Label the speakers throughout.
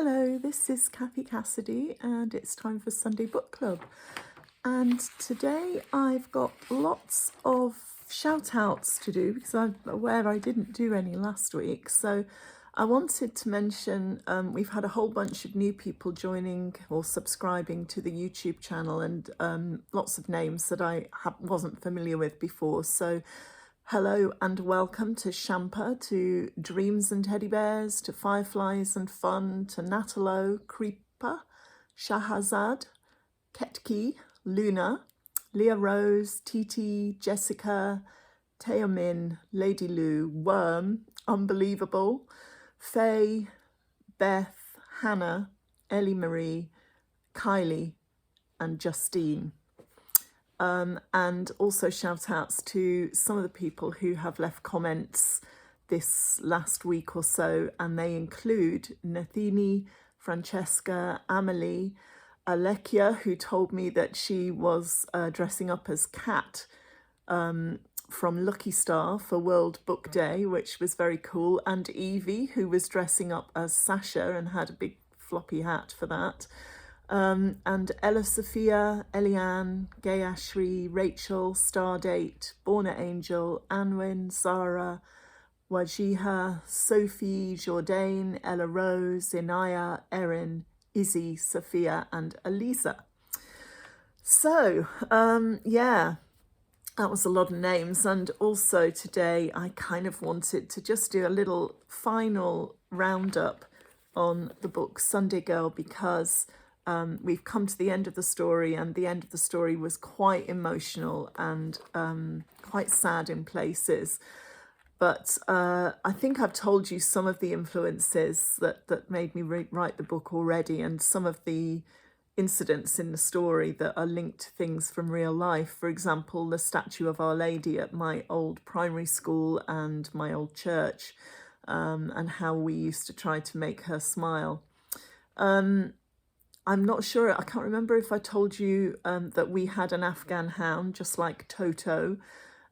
Speaker 1: Hello, this is Kathy Cassidy and it's time for Sunday Book Club. And today I've got lots of shout outs to do because I'm aware I didn't do any last week. So I wanted to mention we've had a whole bunch of new people joining or subscribing to the YouTube channel, and lots of names that I wasn't familiar with before. So hello and welcome to Shampa, to Dreams and Teddy Bears, to Fireflies and Fun, to Natalo, Creeper, Shahazad, Ketki, Luna, Leah Rose, Titi, Jessica, Teomin, Lady Lou, Worm, Unbelievable, Faye, Beth, Hannah, Ellie Marie, Kylie and Justine. And also shout outs to some of the people who have left comments this last week or so, and they include Nathini, Francesca, Amelie, Alekia, who told me that she was dressing up as Kat from Lucky Star for World Book Day, which was very cool, and Evie, who was dressing up as Sasha and had a big floppy hat for that. And Ella Sophia, Eliane, Gayashri, Rachel, Stardate, Borna Angel, Anwin, Zara, Wajiha, Sophie, Jourdain, Ella Rose, Inaya, Erin, Izzy, Sophia and Elisa. So, yeah, that was a lot of names. And also today I kind of wanted to just do a little final roundup on the book Sunday Girl, because we've come to the end of the story, and the end of the story was quite emotional and quite sad in places. But I think I've told you some of the influences that made me write the book already, and some of the incidents in the story that are linked to things from real life. For example, the statue of Our Lady at my old primary school and my old church, and how we used to try to make her smile. I'm not sure, I can't remember if I told you that we had an Afghan hound, just like Toto.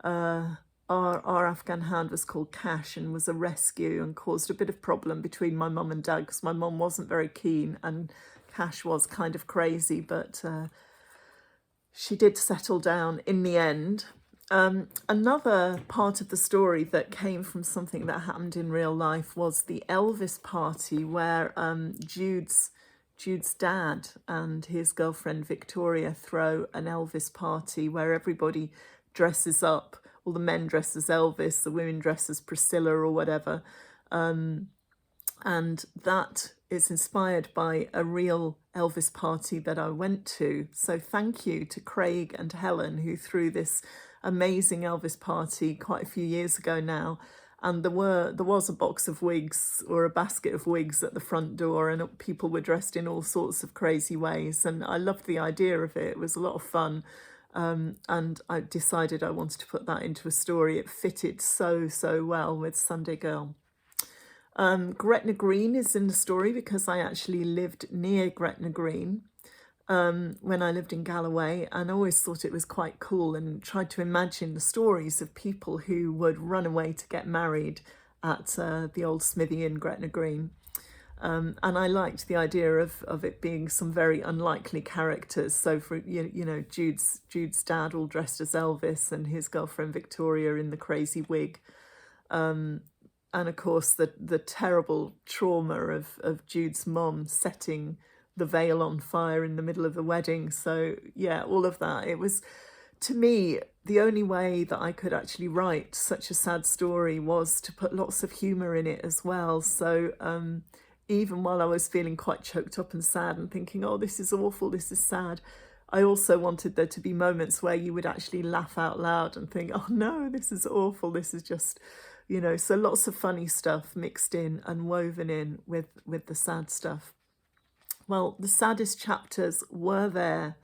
Speaker 1: Our Afghan hound was called Cash and was a rescue and caused a bit of problem between my mum and dad, because my mum wasn't very keen and Cash was kind of crazy, but she did settle down in the end. Another part of the story that came from something that happened in real life was the Elvis party, where Jude's dad and his girlfriend Victoria throw an Elvis party where everybody dresses up. All the men dress as Elvis, the women dress as Priscilla or whatever. And that is inspired by a real Elvis party that I went to. So thank you to Craig and Helen, who threw this amazing Elvis party quite a few years ago now. And there was a box of wigs or a basket of wigs at the front door, and people were dressed in all sorts of crazy ways. And I loved the idea of it. It was a lot of fun. And I decided I wanted to put that into a story. It fitted so well with Sunday Girl. Gretna Green is in the story because I actually lived near Gretna Green when I lived in Galloway, and I always thought it was quite cool and tried to imagine the stories of people who would run away to get married at the old smithy in Gretna Green. And I liked the idea of it being some very unlikely characters. So for you know Jude's dad all dressed as Elvis and his girlfriend Victoria in the crazy wig. And of course the terrible trauma of Jude's mum setting the veil on fire in the middle of the wedding. So yeah, all of that. It was, to me, the only way that I could actually write such a sad story was to put lots of humour in it as well. So even while I was feeling quite choked up and sad and thinking, oh, this is awful, this is sad, I also wanted there to be moments where you would actually laugh out loud and think, oh no, this is awful, this is just, you know, so lots of funny stuff mixed in and woven in with the sad stuff. Well, the saddest chapters were there,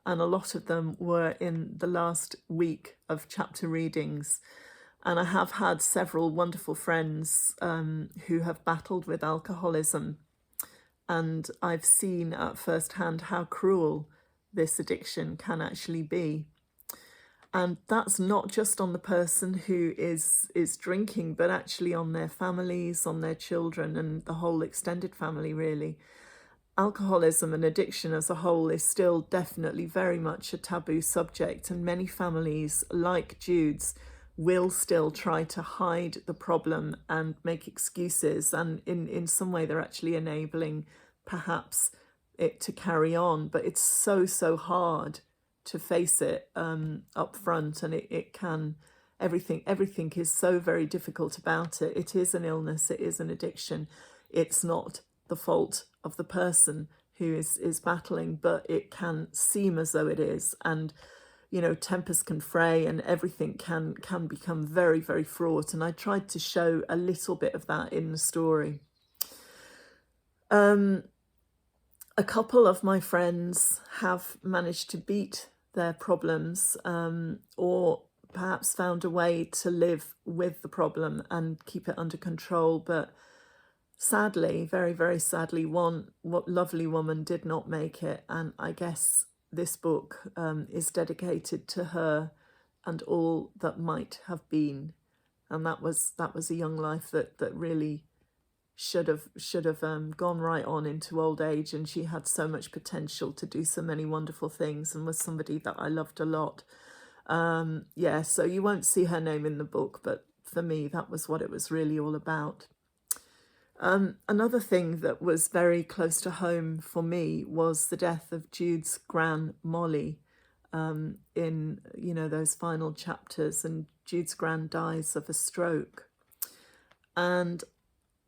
Speaker 1: and a lot of them were in the last week of chapter readings. And I have had several wonderful friends who have battled with alcoholism, and I've seen at first hand how cruel this addiction can actually be. And that's not just on the person who is drinking, but actually on their families, on their children, and the whole extended family, really. Alcoholism and addiction as a whole is still definitely very much a taboo subject, and many families, like Jude's, will still try to hide the problem and make excuses, and in some way they're actually enabling perhaps it to carry on. But it's so hard to face it up front, and it can, everything is so very difficult about it. It is an illness, it is an addiction. It's not the fault of the person who is battling, but it can seem as though it is. And tempers can fray, and everything can become very fraught, and I tried to show a little bit of that in the story. A couple of my friends have managed to beat their problems, or perhaps found a way to live with the problem and keep it under control. But sadly, very sadly, one lovely woman did not make it. And I guess this book is dedicated to her and all that might have been. And that was a young life that really should have gone right on into old age, and she had so much potential to do so many wonderful things, and was somebody that I loved a lot. Yeah, so you won't see her name in the book, but for me that was what it was really all about. Another thing that was very close to home for me was the death of Jude's gran Molly in those final chapters, and Jude's gran dies of a stroke. And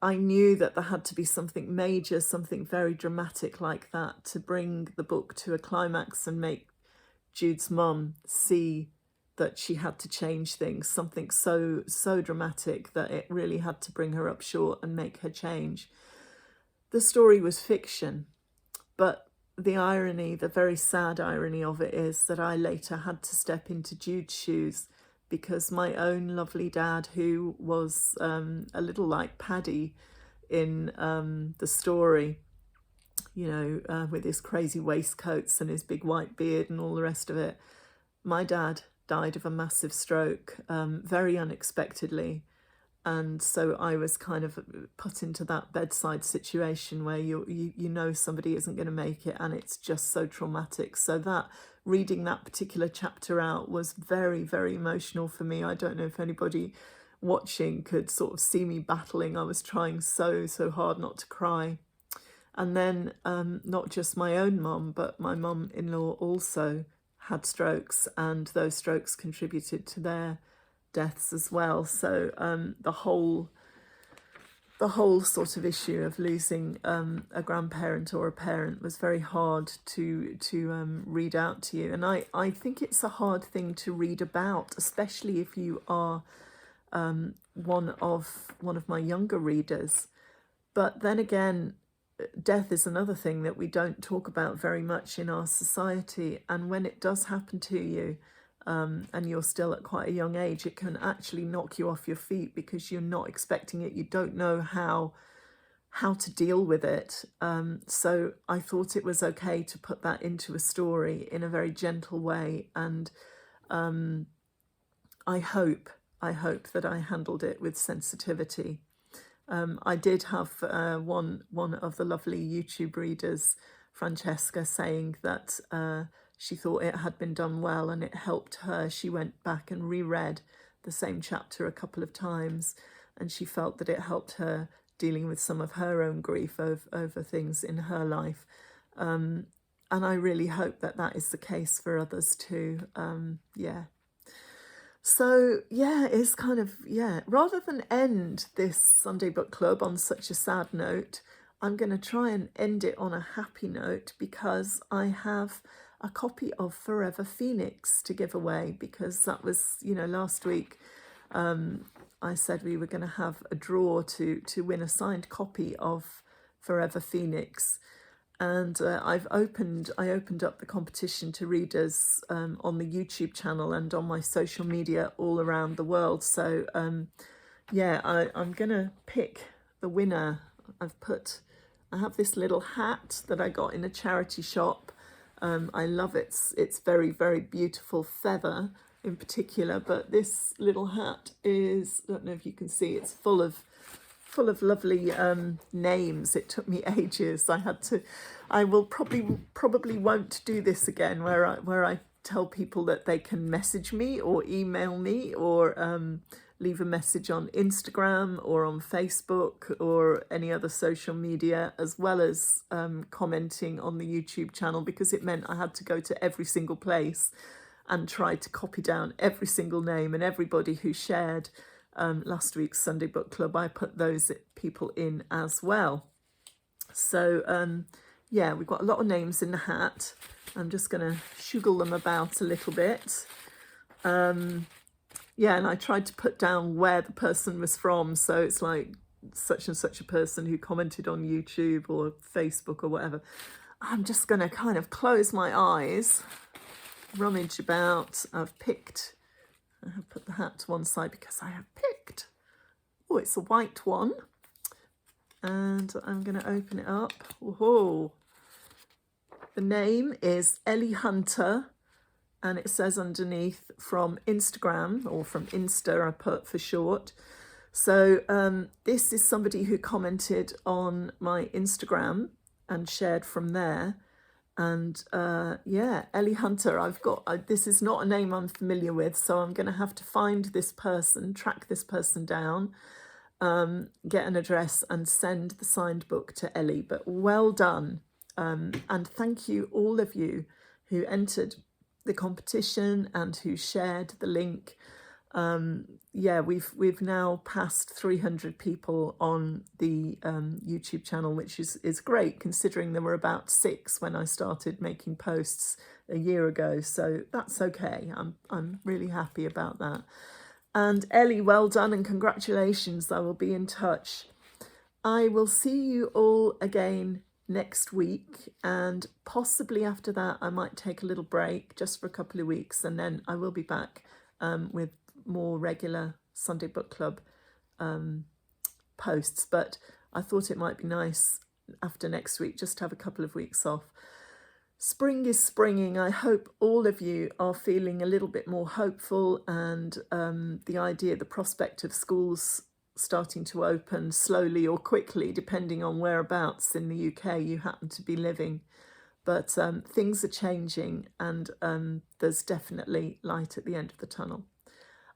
Speaker 1: I knew that there had to be something major, something very dramatic like that, to bring the book to a climax and make Jude's mum see that she had to change things, something so dramatic that it really had to bring her up short and make her change. The story was fiction, but the irony, the very sad irony of it, is that I later had to step into Jude's shoes, because my own lovely dad, who was a little like Paddy in the story, with his crazy waistcoats and his big white beard and all the rest of it, my dad died of a massive stroke very unexpectedly. And so I was kind of put into that bedside situation where you know somebody isn't going to make it, and it's just so traumatic. So that reading that particular chapter out was very emotional for me. I don't know if anybody watching could sort of see me battling. I was trying so hard not to cry. And then not just my own mum, but my mum-in-law also had strokes, and those strokes contributed to their deaths as well. So the whole sort of issue of losing a grandparent or a parent was very hard to read out to you. And I think it's a hard thing to read about, especially if you are one of my younger readers. But then again, death is another thing that we don't talk about very much in our society. And when it does happen to you, and you're still at quite a young age, it can actually knock you off your feet because you're not expecting it. You don't know how to deal with it. So I thought it was okay to put that into a story in a very gentle way. And I hope that I handled it with sensitivity. I did have one of the lovely YouTube readers, Francesca, saying that she thought it had been done well and it helped her. She went back and reread the same chapter a couple of times, and she felt that it helped her dealing with some of her own grief over things in her life. And I really hope that that is the case for others too. Yeah. So yeah, it's kind of, rather than end this Sunday Book Club on such a sad note, I'm going to try and end it on a happy note, because I have a copy of Forever Phoenix to give away, because that was, last week I said we were going to have a draw to win a signed copy of Forever Phoenix. And I opened up the competition to readers on the YouTube channel and on my social media all around the world. So I'm going to pick the winner. I have this little hat that I got in a charity shop. I love it. It's very, very beautiful feather in particular, but this little hat is, I don't know if you can see, it's full of lovely names. It took me ages. I will probably won't do this again, where I tell people that they can message me or email me or leave a message on Instagram or on Facebook or any other social media, as well as commenting on the YouTube channel, because it meant I had to go to every single place and try to copy down every single name and everybody who shared last week's Sunday Book Club. I put those people in as well. So yeah, we've got a lot of names in the hat. I'm just going to shuggle them about a little bit. Yeah, and I tried to put down where the person was from. So it's like such and such a person who commented on YouTube or Facebook or whatever. I'm just going to kind of close my eyes, rummage about. I have put the hat to one side because I have picked. Oh, it's a white one. And I'm going to open it up. Whoa. The name is Ellie Hunter. And it says underneath from Instagram, or from Insta, I put for short. So this is somebody who commented on my Instagram and shared from there. And yeah, Ellie Hunter, this is not a name I'm familiar with, so I'm going to have to find this person, track this person down, get an address and send the signed book to Ellie. But well done. And thank you, all of you who entered the competition and who shared the link. Yeah, we've now passed 300 people on the YouTube channel, which is great, considering there were about 6 when I started making posts a year ago. So that's okay. I'm really happy about that. And Ellie, well done and congratulations. I will be in touch. I will see you all again next week, and possibly after that I might take a little break just for a couple of weeks, and then I will be back with more regular Sunday Book Club posts. But I thought it might be nice after next week just to have a couple of weeks off. Spring is springing. I hope all of you are feeling a little bit more hopeful, and the prospect of schools starting to open slowly or quickly, depending on whereabouts in the UK you happen to be living. But things are changing, and there's definitely light at the end of the tunnel.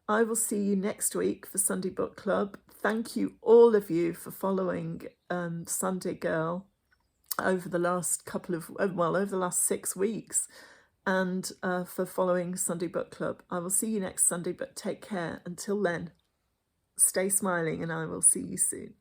Speaker 1: I will see you next week for Sunday Book Club. Thank you, all of you, for following SUNDAE GIRL over the last over the last 6 weeks, and for following Sunday Book Club. I will see you next Sunday, but take care. Until then, stay smiling, and I will see you soon.